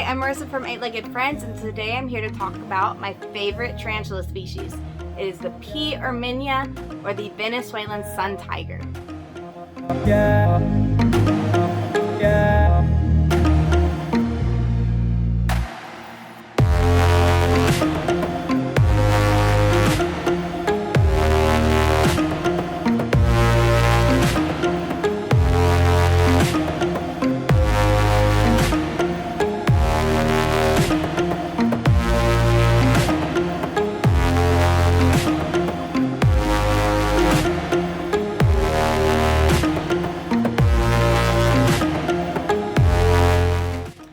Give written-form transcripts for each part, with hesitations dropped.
I'm Marissa from Eight-Legged Friends, and today I'm here to talk about my favorite tarantula species. It is the P. Irminia, or the Venezuelan Suntiger.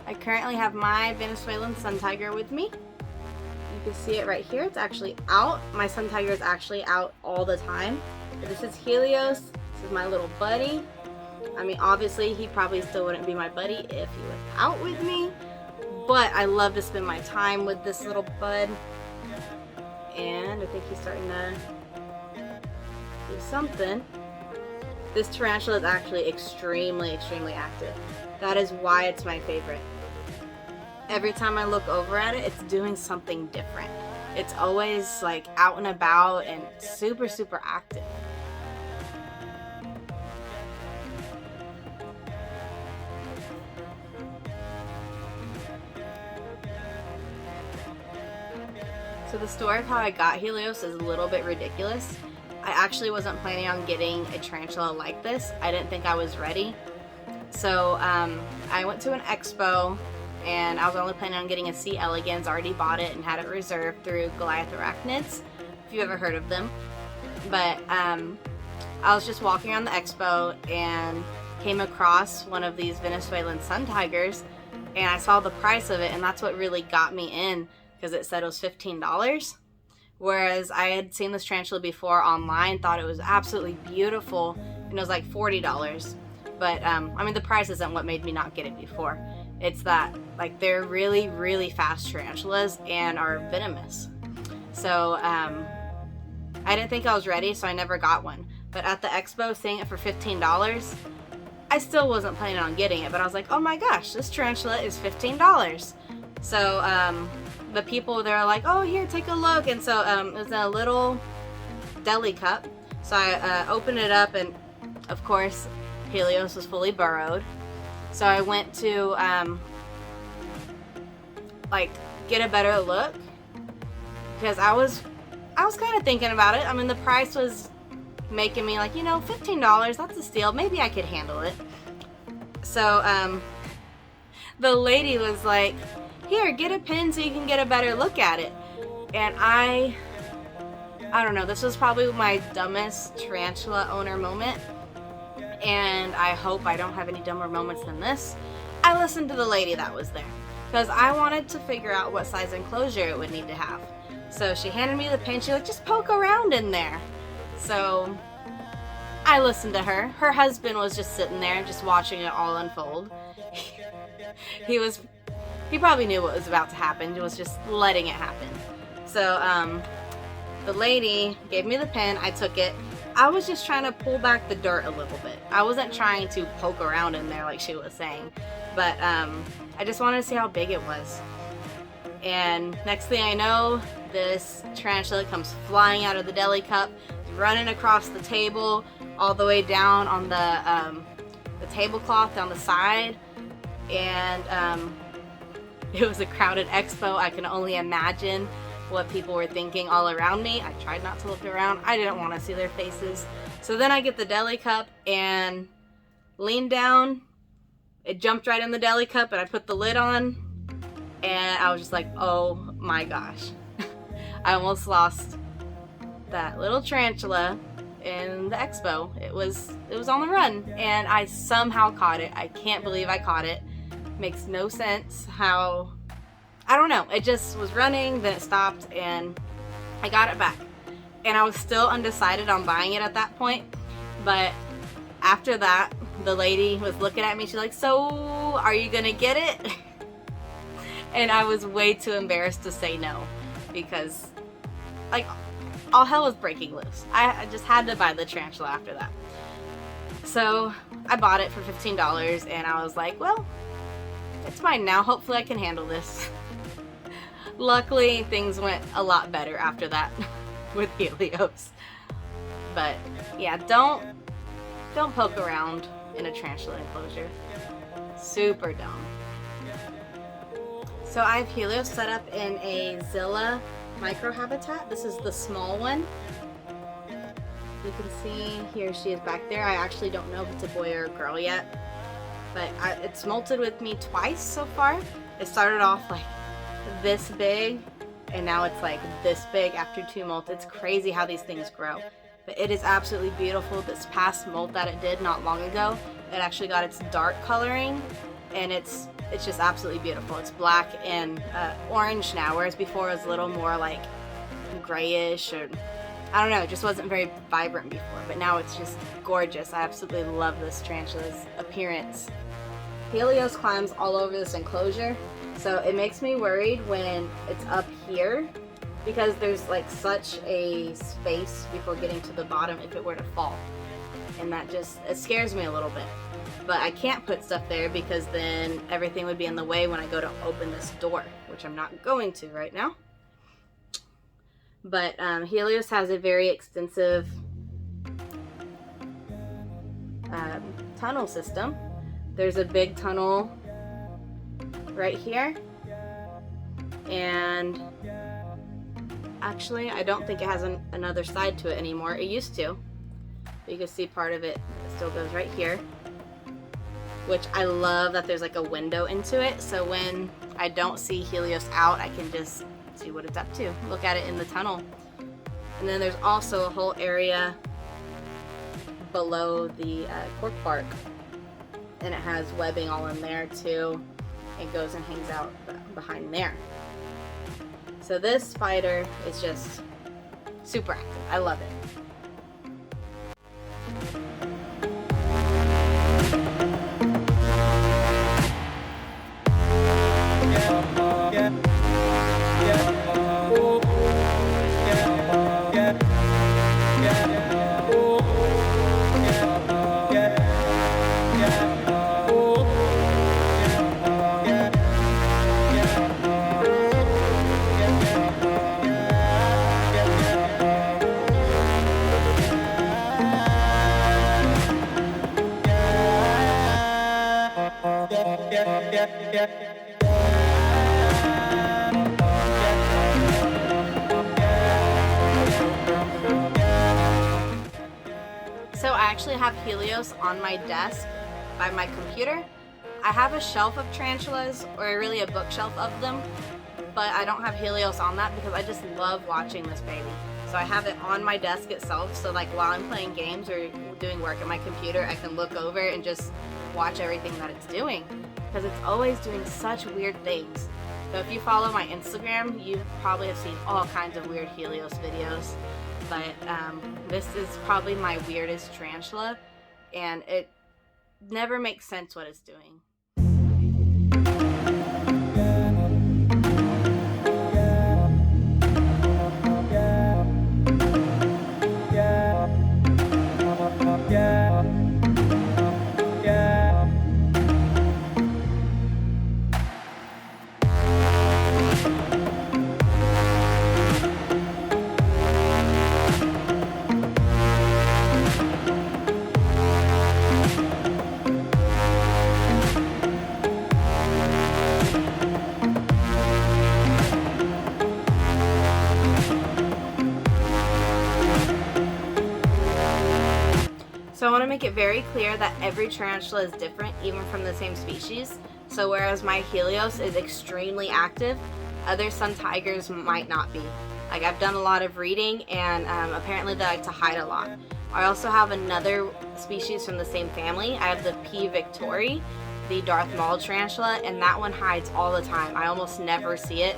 I currently have my Venezuelan Suntiger with me. You can see it right here. It's actually out. My Suntiger is actually out all the time. This is Helios. This is my little buddy. I mean, obviously, he probably still wouldn't be my buddy if he was out with me, but I love to spend my time with this little bud. And I think he's starting to do something. This tarantula is actually extremely active. That is why it's my favorite. Every time I look over at it, it's doing something different. It's always like out and about and super active. So the story of how I got Helios is a little bit ridiculous. I actually wasn't planning on getting a tarantula like this. I didn't think I was ready. So I went to an expo, and I was only planning on getting a C. elegans. Already bought it and had it reserved through Goliath Arachnids, if you've ever heard of them. But I was just walking around the expo and came across one of these Venezuelan Suntigers, and I saw the price of it, and that's what really got me in, because it said it was $15. Whereas I had seen this tarantula before online, thought it was absolutely beautiful, and it was like $40. But I mean, the price isn't what made me not get it before. It's that like they're really fast tarantulas and are venomous. So I didn't think I was ready, so I never got one. But at the expo, seeing it for $15, I still wasn't planning on getting it. But I was like, oh my gosh, this tarantula is $15. So the people, they're like, oh, here, take a look. And so it was in a little deli cup. So I opened it up, and of course, Helios was fully burrowed. So I went to like get a better look, because I was kind of thinking about it. I mean, the price was making me like, you know, $15, that's a steal. Maybe I could handle it. So the lady was like, here, get a pin so you can get a better look at it. And I don't know, this was probably my dumbest tarantula owner moment. And I hope I don't have any dumber moments than this. I listened to the lady that was there, because I wanted to figure out what size enclosure it would need to have. So she handed me the pin. She's like, just poke around in there. So I listened to her. Her husband was just sitting there just watching it all unfold. He probably knew what was about to happen. He was just letting it happen. So the lady gave me the pin. I took it. I was just trying to pull back the dirt a little bit. I wasn't trying to poke around in there like she was saying. But I just wanted to see how big it was. And next thing I know, this tarantula comes flying out of the deli cup, running across the table, all the way down on the tablecloth down the side. And it was a crowded expo. I can only imagine what people were thinking all around me. I tried not to look around. I didn't want to see their faces. So then I get the deli cup and lean down. It jumped right in the deli cup, and I put the lid on, and I was just like, oh my gosh. I almost lost that little tarantula in the expo. It was on the run, and I somehow caught it. I can't believe I caught it. Makes no sense how, I don't know, it just was running, then it stopped, and I got it back. And I was still undecided on buying it at that point, but after that, the lady was looking at me. She's like, so are you gonna get it? And I was way too embarrassed to say no, because like all hell was breaking loose. I just had to buy the tarantula after that. So I bought it for $15, and I was like, well, it's fine now. Hopefully I can handle this. Luckily, things went a lot better after that with Helios. But yeah, don't poke around in a tarantula enclosure. Super dumb. So I have Helios set up in a Zilla microhabitat. This is the small one. You can see here she is back there. I actually don't know if it's a boy or a girl yet, but it's molted with me twice so far. It started off like this big, and now it's like this big after 2 molts. It's crazy how these things grow, but it is absolutely beautiful. This past molt that it did not long ago, it actually got its dark coloring, and it's just absolutely beautiful. It's black and orange now, whereas before it was a little more like grayish, or I don't know, it just wasn't very vibrant before, but now it's just gorgeous. I absolutely love this tarantula's appearance. Helios climbs all over this enclosure, so it makes me worried when it's up here, because there's like such a space before getting to the bottom if it were to fall, and that just, it scares me a little bit. But I can't put stuff there because then everything would be in the way when I go to open this door, which I'm not going to right now. But Helios has a very extensive tunnel system. There's a big tunnel right here, and actually I don't think it has another side to it anymore. It used to. You can see part of it still goes right here, which I love that there's like a window into it, so when I don't see Helios out, I can just see what it's up to, look at it in the tunnel. And then there's also a whole area below the cork bark, and it has webbing all in there too. It goes and hangs out behind there. So this spider is just super active. I love it. So I actually have Helios on my desk by my computer. I have a shelf of tarantulas, or really a bookshelf of them, but I don't have Helios on that because I just love watching this baby. So I have it on my desk itself, so like while I'm playing games or doing work at my computer, I can look over and just watch everything that it's doing, because it's always doing such weird things. So if you follow my Instagram, you probably have seen all kinds of weird Helios videos, but this is probably my weirdest tarantula, and it never makes sense what it's doing. So I want to make it very clear that every tarantula is different, even from the same species. So whereas my Helios is extremely active, other Suntigers might not be. Like, I've done a lot of reading, and apparently they like to hide a lot. I also have another species from the same family. I have the P. victori, the Darth Maul tarantula, and that one hides all the time. I almost never see it.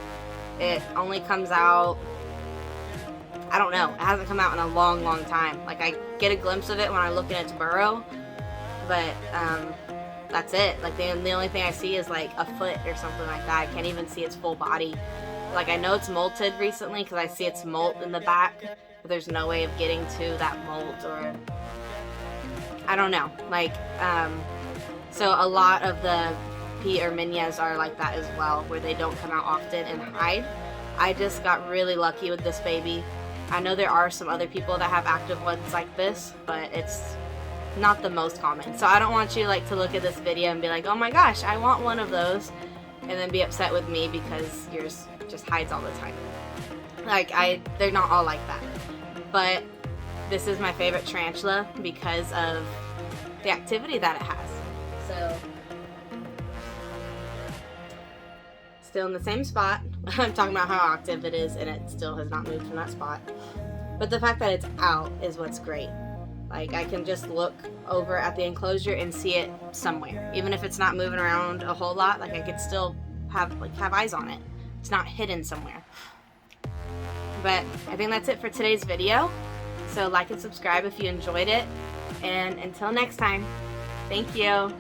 It only comes out, I don't know, it hasn't come out in a long, long time. Like, I get a glimpse of it when I look in its burrow, but that's it. Like, the only thing I see is like a foot or something like that. I can't even see its full body. Like, I know it's molted recently because I see its molt in the back, but there's no way of getting to that molt, or I don't know. Like, so a lot of the Psalmopoeus Irminias are like that as well, where they don't come out often and hide. I just got really lucky with this baby. I know there are some other people that have active ones like this, but it's not the most common. So I don't want you like to look at this video and be like, oh my gosh, I want one of those, and then be upset with me because yours just hides all the time. Like, they're not all like that. But this is my favorite tarantula because of the activity that it has. So, still in the same spot. I'm talking about how active it is, and it still has not moved from that spot. But the fact that it's out is what's great. Like, I can just look over at the enclosure and see it somewhere. Even if it's not moving around a whole lot, like I could still have eyes on it. It's not hidden somewhere. But I think that's it for today's video. So like and subscribe if you enjoyed it. And until next time, thank you.